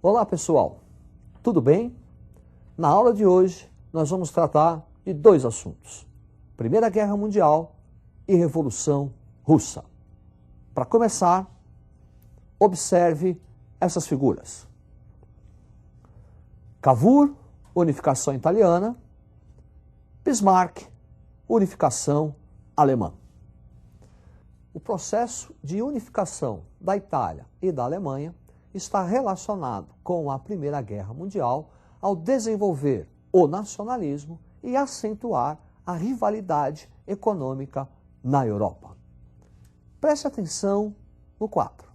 Olá pessoal, tudo bem? Na aula de hoje nós vamos tratar de dois assuntos, Primeira Guerra Mundial e Revolução Russa. Para começar, observe essas figuras. Cavour, unificação italiana, Bismarck, unificação alemã. O processo de unificação da Itália e da Alemanha está relacionado com a Primeira Guerra Mundial ao desenvolver o nacionalismo e acentuar a rivalidade econômica na Europa. Preste atenção no quadro.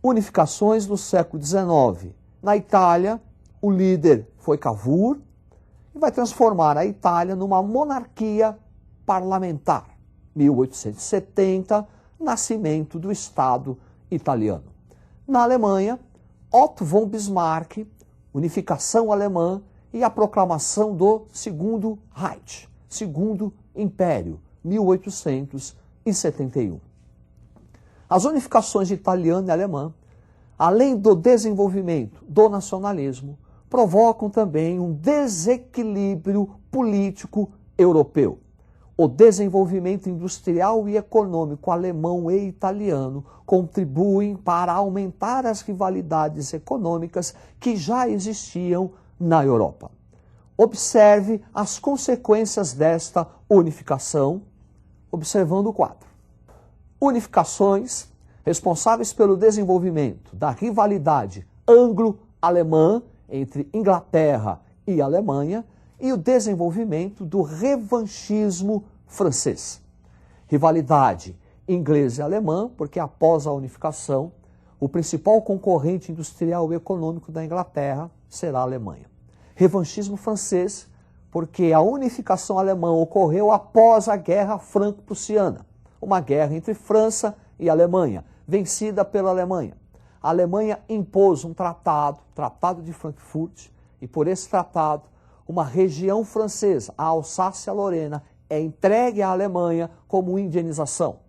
Unificações no século XIX. Na Itália, o líder foi Cavour e vai transformar a Itália numa monarquia parlamentar. 1870, nascimento do Estado italiano. Na Alemanha, Otto von Bismarck, unificação alemã e a proclamação do Segundo Reich, Segundo Império, 1871. As unificações italiana e alemã, além do desenvolvimento do nacionalismo, provocam também um desequilíbrio político europeu. O desenvolvimento industrial e econômico alemão e italiano contribuem para aumentar as rivalidades econômicas que já existiam na Europa. Observe as consequências desta unificação, observando o quadro. Unificações responsáveis pelo desenvolvimento da rivalidade anglo-alemã entre Inglaterra e Alemanha e o desenvolvimento do revanchismo francês. Rivalidade inglesa e alemã, porque após a unificação, o principal concorrente industrial e econômico da Inglaterra será a Alemanha. Revanchismo francês, porque a unificação alemã ocorreu após a Guerra Franco-Prussiana, uma guerra entre França e Alemanha, vencida pela Alemanha. A Alemanha impôs um Tratado de Frankfurt, e por esse tratado, uma região francesa, a Alsácia-Lorena, é entregue à Alemanha como indenização.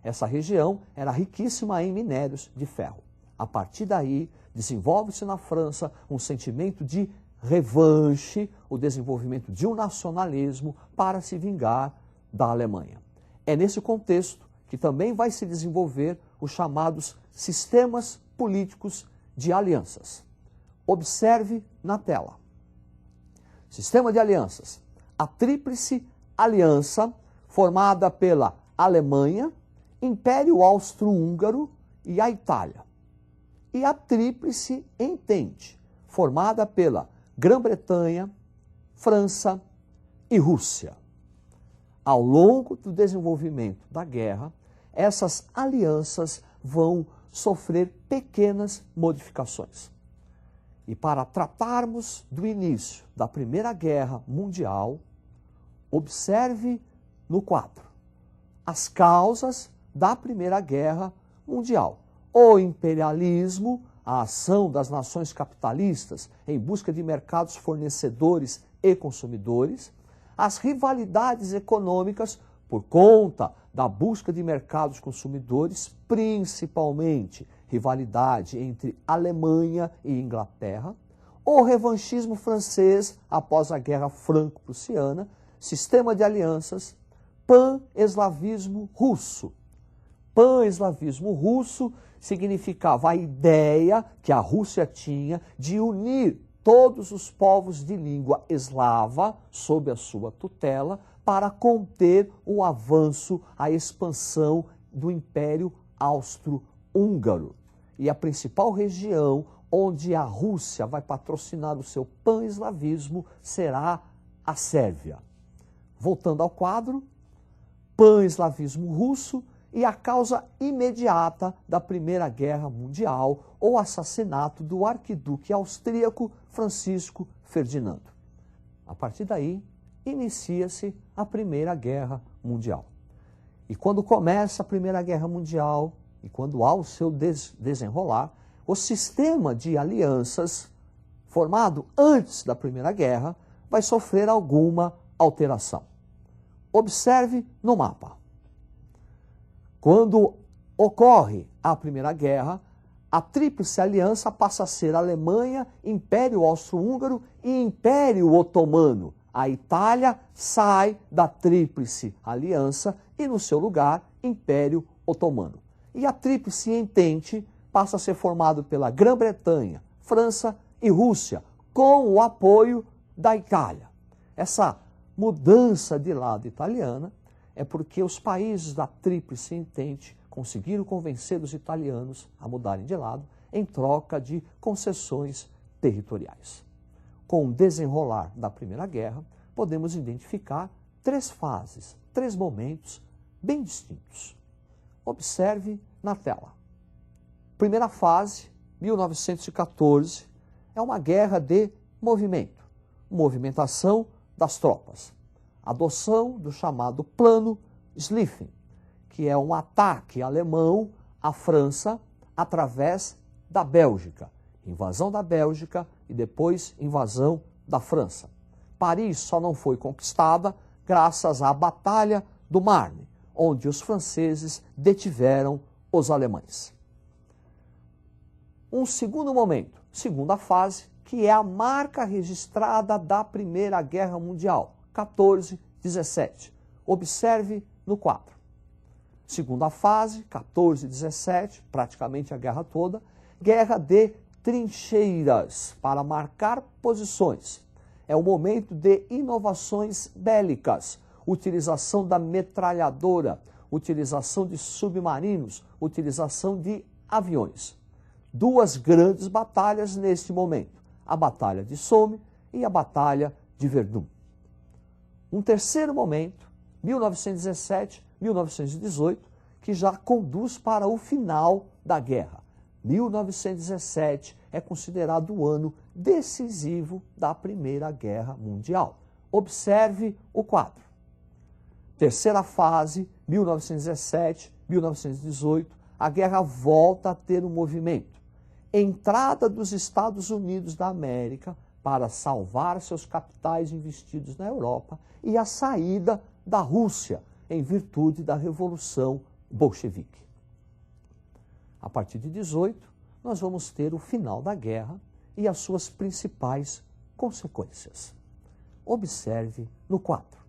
Essa região era riquíssima em minérios de ferro. A partir daí, desenvolve-se na França um sentimento de revanche, o desenvolvimento de um nacionalismo para se vingar da Alemanha. É nesse contexto que também vai se desenvolver os chamados sistemas políticos de alianças. Observe na tela. Sistema de alianças. A tríplice aliança formada pela Alemanha, Império Austro-Húngaro e a Itália. E a tríplice entente, formada pela Grã-Bretanha, França e Rússia. Ao longo do desenvolvimento da guerra, essas alianças vão sofrer pequenas modificações. E para tratarmos do início da Primeira Guerra Mundial, observe no quadro as causas da Primeira Guerra Mundial. O imperialismo, a ação das nações capitalistas em busca de mercados fornecedores e consumidores, as rivalidades econômicas por conta da busca de mercados consumidores, principalmente rivalidade entre Alemanha e Inglaterra, o revanchismo francês após a Guerra Franco-Prussiana, sistema de alianças, pan-eslavismo russo. Pan-eslavismo russo significava a ideia que a Rússia tinha de unir todos os povos de língua eslava sob a sua tutela para conter o avanço, a expansão do Império Austro-Húngaro. E a principal região onde a Rússia vai patrocinar o seu pan-eslavismo será a Sérvia. Voltando ao quadro, pan-eslavismo russo e a causa imediata da Primeira Guerra Mundial, o assassinato do arquiduque austríaco Francisco Ferdinando. A partir daí, inicia-se a Primeira Guerra Mundial. E quando começa a Primeira Guerra Mundial, e quando há o seu desenrolar, o sistema de alianças formado antes da Primeira Guerra vai sofrer alguma alteração. Observe no mapa. Quando ocorre a Primeira Guerra, A Tríplice Aliança passa a ser Alemanha, Império Austro-Húngaro e Império Otomano. A Itália sai da Tríplice Aliança e, no seu lugar, Império Otomano. E a Tríplice Entente passa a ser formado pela Grã-Bretanha, França e Rússia, com o apoio da Itália. Essa mudança de lado italiana é porque os países da Tríplice Entente conseguiram convencer os italianos a mudarem de lado em troca de concessões territoriais. Com o desenrolar da Primeira Guerra, podemos identificar três fases, três momentos bem distintos. Observe na tela. Primeira fase, 1914, é uma guerra de movimento, movimentação das tropas, adoção do chamado Plano Schlieffen, que é um ataque alemão à França através da Bélgica, invasão da Bélgica e depois invasão da França. Paris só não foi conquistada graças à Batalha do Marne, onde os franceses detiveram os alemães. Um segundo momento, segunda fase, que é a marca registrada da Primeira Guerra Mundial, 14-17. Observe no quadro. Segunda fase, 14-17, praticamente a guerra toda, guerra de trincheiras, para marcar posições. É o momento de inovações bélicas, utilização da metralhadora, utilização de submarinos, utilização de aviões. Duas grandes batalhas neste momento, a Batalha de Somme e a Batalha de Verdun. Um terceiro momento, 1917-1918, que já conduz para o final da guerra. 1917 é considerado o ano decisivo da Primeira Guerra Mundial. Observe o quadro. Terceira fase, 1917-1918, a guerra volta a ter um movimento. Entrada dos Estados Unidos da América para salvar seus capitais investidos na Europa e a saída da Rússia em virtude da Revolução Bolchevique. A partir de 18, nós vamos ter o final da guerra e as suas principais consequências. Observe no quadro.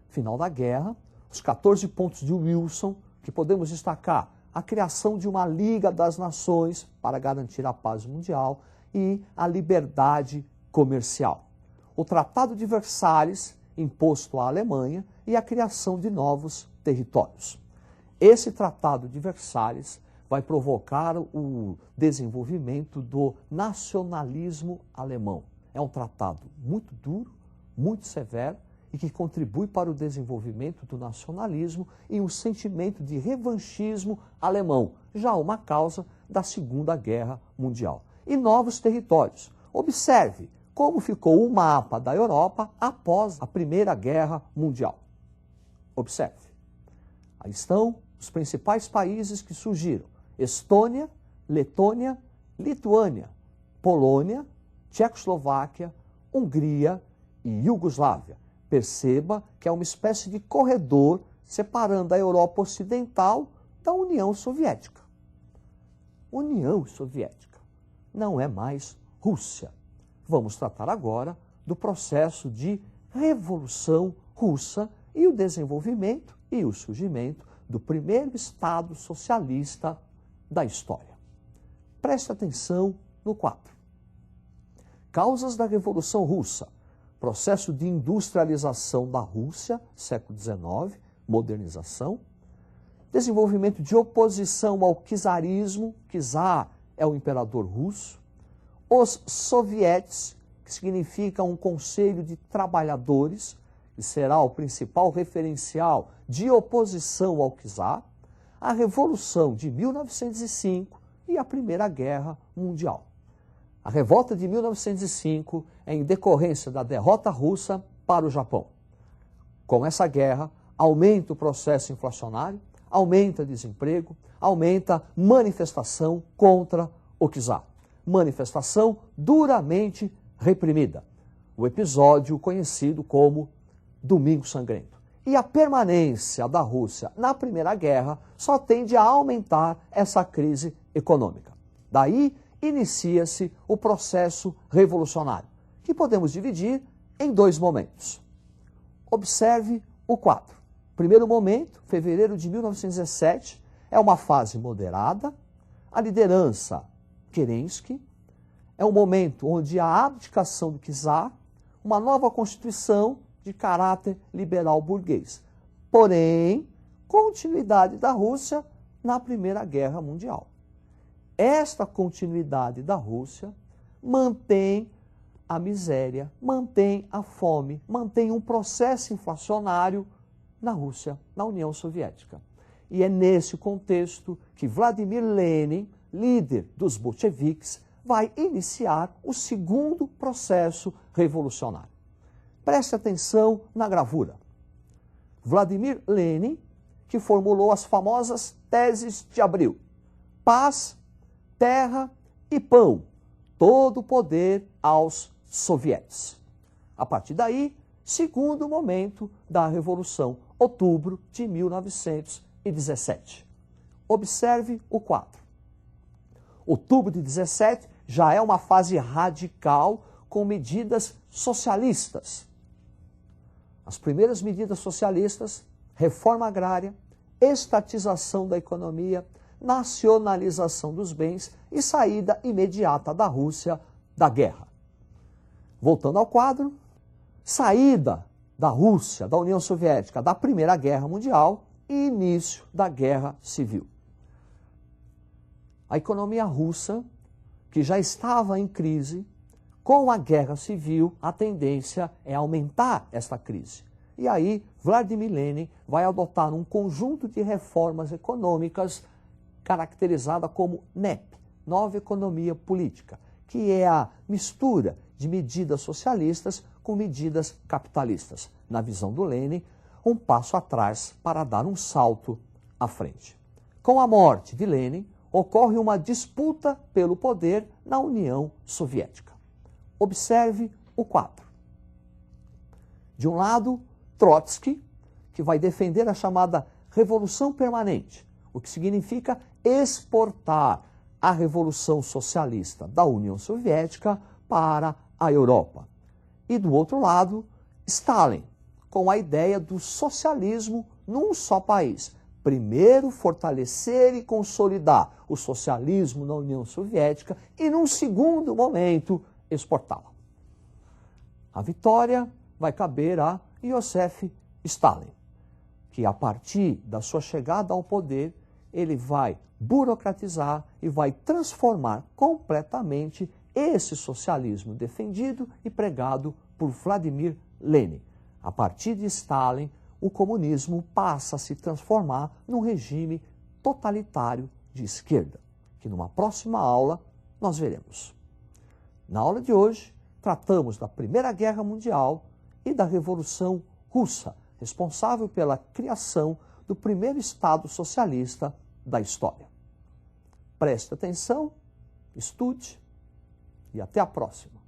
Final da guerra, os 14 pontos de Wilson, que podemos destacar a criação de uma Liga das Nações para garantir a paz mundial e a liberdade comercial. O Tratado de Versalhes, imposto à Alemanha, e a criação de novos territórios. Esse Tratado de Versalhes vai provocar o desenvolvimento do nacionalismo alemão. É um tratado muito duro, muito severo, e que contribui para o desenvolvimento do nacionalismo e um sentimento de revanchismo alemão, já uma causa da Segunda Guerra Mundial. E novos territórios. Observe como ficou o mapa da Europa após a Primeira Guerra Mundial. Observe. Aí estão os principais países que surgiram: Estônia, Letônia, Lituânia, Polônia, Tchecoslováquia, Hungria e Iugoslávia. Perceba que é uma espécie de corredor separando a Europa Ocidental da União Soviética. União Soviética não é mais Rússia. Vamos tratar agora do processo de Revolução Russa e o desenvolvimento e o surgimento do primeiro Estado socialista da história. Preste atenção no quadro. Causas da Revolução Russa. Processo de industrialização da Rússia, século XIX, modernização. Desenvolvimento de oposição ao czarismo, czar é o imperador russo. Os sovietes, que significa um conselho de trabalhadores, que será o principal referencial de oposição ao czar. A Revolução de 1905 e a Primeira Guerra Mundial. A revolta de 1905 é em decorrência da derrota russa para o Japão. Com essa guerra, aumenta o processo inflacionário, aumenta o desemprego, aumenta manifestação contra o czar. Manifestação duramente reprimida. O episódio conhecido como Domingo Sangrento. E a permanência da Rússia na Primeira Guerra só tende a aumentar essa crise econômica. Daí inicia-se o processo revolucionário, que podemos dividir em dois momentos. Observe o quadro. Primeiro momento, fevereiro de 1917, é uma fase moderada, a liderança Kerensky, é um momento onde há abdicação do czar, uma nova constituição de caráter liberal burguês. Porém, continuidade da Rússia na Primeira Guerra Mundial. Esta continuidade da Rússia mantém a miséria, mantém a fome, mantém um processo inflacionário na Rússia, na União Soviética. E é nesse contexto que Vladimir Lenin, líder dos bolcheviques, vai iniciar o segundo processo revolucionário. Preste atenção na gravura. Vladimir Lenin, que formulou as famosas teses de Abril: paz, terra e pão, todo o poder aos sovietes. A partir daí, segundo momento da Revolução, outubro de 1917. Observe o quadro. Outubro de 17 já é uma fase radical com medidas socialistas. As primeiras medidas socialistas: reforma agrária, estatização da economia, nacionalização dos bens e saída imediata da Rússia da guerra. Voltando ao quadro, saída da Rússia, da União Soviética, da Primeira Guerra Mundial e início da Guerra Civil. A economia russa, que já estava em crise, com a Guerra Civil, a tendência é aumentar esta crise. E aí, Vladimir Lenin vai adotar um conjunto de reformas econômicas caracterizada como NEP, Nova Economia Política, que é a mistura de medidas socialistas com medidas capitalistas. Na visão do Lenin, um passo atrás para dar um salto à frente. Com a morte de Lenin, ocorre uma disputa pelo poder na União Soviética. Observe o quadro. De um lado, Trotsky, que vai defender a chamada Revolução Permanente, o que significa exportar a Revolução Socialista da União Soviética para a Europa. E do outro lado, Stalin, com a ideia do socialismo num só país. Primeiro, fortalecer e consolidar o socialismo na União Soviética e, num segundo momento, exportá-la. A vitória vai caber a Iosif Stalin, que a partir da sua chegada ao poder, ele vai burocratizar e vai transformar completamente esse socialismo defendido e pregado por Vladimir Lenin. A partir de Stalin, o comunismo passa a se transformar num regime totalitário de esquerda, que numa próxima aula nós veremos. Na aula de hoje, tratamos da Primeira Guerra Mundial e da Revolução Russa, responsável pela criação do primeiro Estado socialista da história. Preste atenção, estude e até a próxima.